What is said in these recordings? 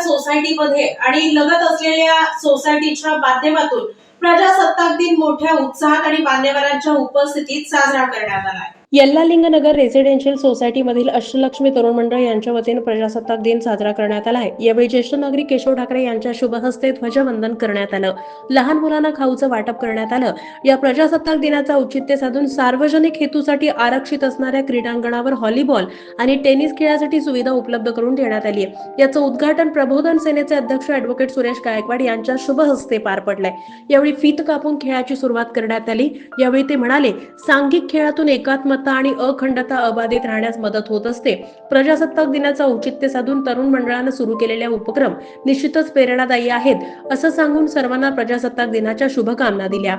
सोसायटीमध्ये आणि लगत असलेल्या सोसायटीच्या माध्यमातून प्रजासत्ताक दिन मोठ्या उत्साहात आणि मान्यवरांच्या उपस्थितीत साजरा करण्यात आला. यल्लालिंगनगर रेसिडेन्शियल सोसायटीमधील अष्टलक्ष्मी तरुण मंडळ यांच्या वतीने प्रजासत्ताक दिन साजरा करण्यात आला आहे. यावेळी ज्येष्ठ नागरिक केशव ठाकरे यांच्या शुभ हस्ते ध्वजवंदन करण्यात आलं. लहान मुलांना खाऊचं वाटप करण्यात आलं. या प्रजासत्ताक दिनाचा औचित्य साधून सार्वजनिक हेतूसाठी आरक्षित असणाऱ्या क्रीडांगणावर व्हॉलीबॉल आणि टेनिस खेळासाठी सुविधा उपलब्ध करून देण्यात आली आहे. याचं उद्घाटन प्रबोधन सेनेचे अध्यक्ष ॲडव्होकेट सुरेश गायकवाड यांच्या शुभ हस्ते पार पडलंय. यावेळी फीत कापून खेळाची सुरुवात करण्यात आली. यावेळी ते म्हणाले, सांघिक खेळातून एकात्मता आणि अखंडता अबाधित राहण्यास मदत होत असते. प्रजासत्ताक दिनाचा औचित्य साधून तरुण मंडळानं सुरू केलेल्या उपक्रम निश्चितच प्रेरणादायी आहेत, असं सांगून सर्वांना प्रजासत्ताक दिनाच्या शुभकामना दिल्या.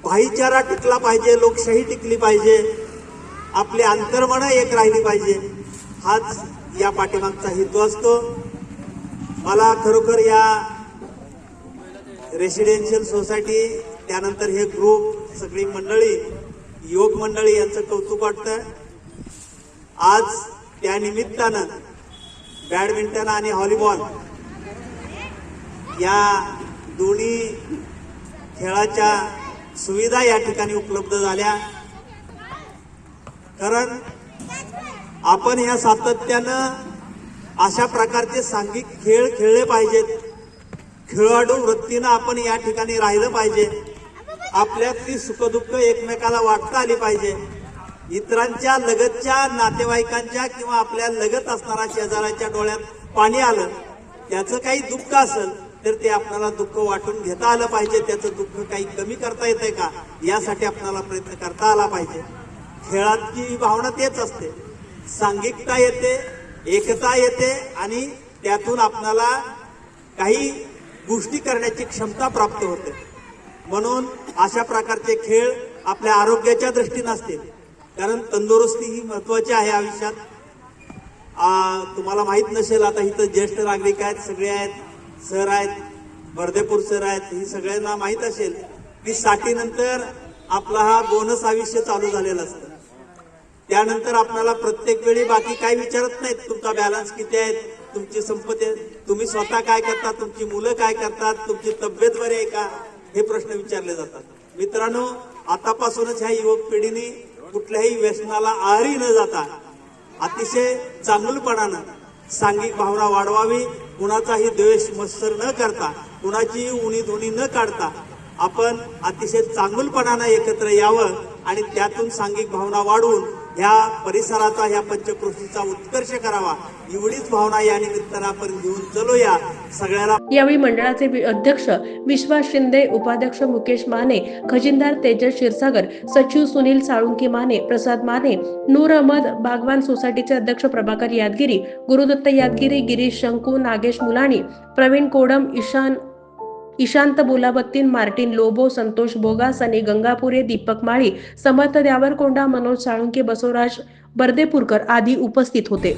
भाईचारा टिकला पाहिजे, लोकशाही टिकली पाहिजे, आपली अंतर्मन एक राहिली पाहिजे, हाच या पाठीमागचा हेतू असतो. मला खरोखर या रेसिडेन्शियल सोसायटी, त्यानंतर हे ग्रुप, सगळी मंडळी, युवक मंडळी यांचं कौतुक वाटतं. आज त्या निमित्तानं बॅडमिंटन आणि व्हॉलीबॉल या दोन्ही खेळाच्या सुविधा या ठिकाणी उपलब्ध झाल्या. कारण आपण या सातत्यानं अशा प्रकारचे सांघिक खेळ खेळले पाहिजेत. खेळाडू वृत्तीनं आपण या ठिकाणी राहिलं पाहिजे. आपल्यातली सुखदुःख एकमेकाला वाटता आली पाहिजे. इतरांच्या लगतच्या नातेवाईकांच्या किंवा आपल्या लगत असणाऱ्या शेजाऱ्याच्या डोळ्यात पाणी आलं, त्याचं काही दुःख असेल तर ते आपल्याला दुःख वाटून घेता आलं पाहिजे. त्याचं दुःख काही कमी करता येतंय का, यासाठी आपल्याला प्रयत्न करता आला पाहिजे. खेळाची भावना तेच असते, सांघिकता येते, एकता येते आणि त्यातून आपल्याला काही गोष्टी करण्याची क्षमता प्राप्त होते. म्हणून अशा प्रकारचे खेळ आपल्या आरोग्याच्या दृष्टीने असतील, कारण तंदुरुस्ती ही महत्वाची आहे आयुष्यात. तुम्हाला माहित नसेल, आता इथं ज्येष्ठ नागरिक आहेत, सगळे आहेत, सर आहेत, बर्देपूर सर आहेत, ही सगळ्यांना माहित असेल की 60 नंतर आपला हा बोनस आयुष्य चालू झालेलं असतं. त्यानंतर आपल्याला प्रत्येक वेळी बाकी काही विचारत नाहीत, तुमचा बॅलन्स किती आहे, तुमची संपत्ती, तुम्ही स्वतः काय करता, तुमची मुलं काय करतात, तुमची तब्येत बरी आहे का, हे प्रश्न विचारले जातात. मित्रांनो, आतापासूनच ह्या युवक पिढीने कुठल्याही व्यसनाला आहारी न जाता अतिशय चांगुलपणानं सांघिक भावना वाढवावी. कुणाचाही द्वेष मत्सर न करता, कुणाची उणीधुणी न काढता आपण अतिशय चांगुलपणानं एकत्र यावं आणि त्यातून सांघिक भावना वाढवून ह्या परिसराचा, ह्या पंचक्रोशीचा उत्कर्ष करावा, एवढीच भावना या निमित्तानं आपण घेऊन चलूया. सगळ्याला यावेळी मंडळाचे अध्यक्ष विश्वास शिंदे, उपाध्यक्ष मुकेश माने, खजिनदार तेजस क्षीरसागर, सचिव सुनील साळुंकी माने, प्रसाद माने, नूर अहमद, बागवान सोसायटीचे अध्यक्ष प्रभाकर यादगिरी, गुरुदत्त यादगिरी, गिरीश शंकू, नागेश मुलाणी, प्रवीण कोडम, ईशांत बोलाबत्तीन, मार्टिन लोबो, संतोष बोगा, सनी गंगापुरे, दीपक माळी, समर्थ द्यावरकोंडा, मनोज साळुंके, बसवराज बर्देपूरकर आदी उपस्थित होते.